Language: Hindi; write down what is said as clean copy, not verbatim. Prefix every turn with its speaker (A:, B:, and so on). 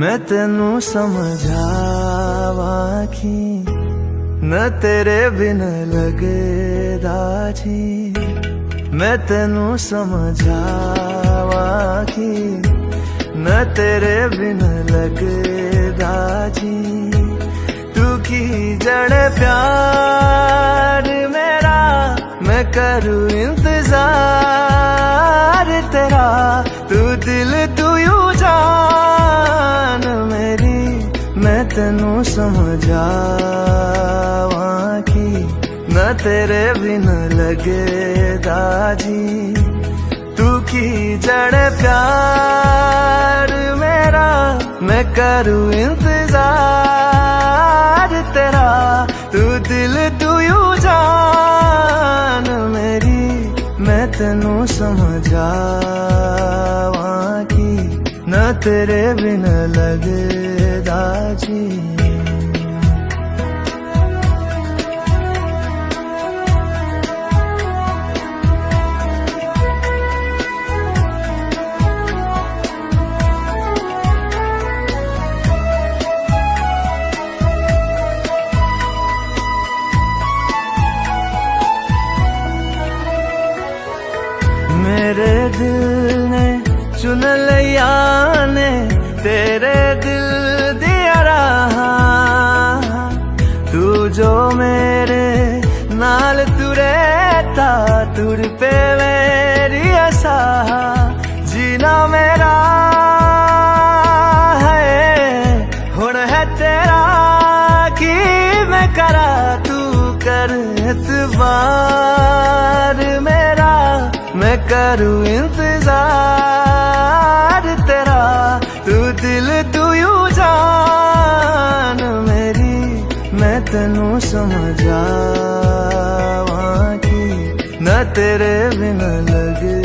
A: मैं तेनू समझावा की न तेरे बिन लगदा जी। मैं तेनू समझावा की न तेरे बिन लगदा जी। तू की जड़े प्यार मेरा मैं करूँ इंतजार तेरा। तू दिल तू यू जान मेरी मैं तेनू समझावा की न तेरे बिन लगदा जी। तू की जड़े प्यार मेरा मैं करूँ इंतजार तेरा। तू दिल तू यू जान मेरी मैं तेनू समझावा की न तेरे बिन लगदा जी। मेरे दिल ने चुन लिया ने तेरे दिल दिया रहा। तू जो मेरे नाल तुरे ता तुर पे मेरी आशा। जीना मेरा है हुण है तेरा की मैं करा। तू कर एतबार मेरा मैं करूँ इंतजार तेरा। तू दिल तू यू जान मेरी मैं तेनू समझावा की न तेरे बिन लगे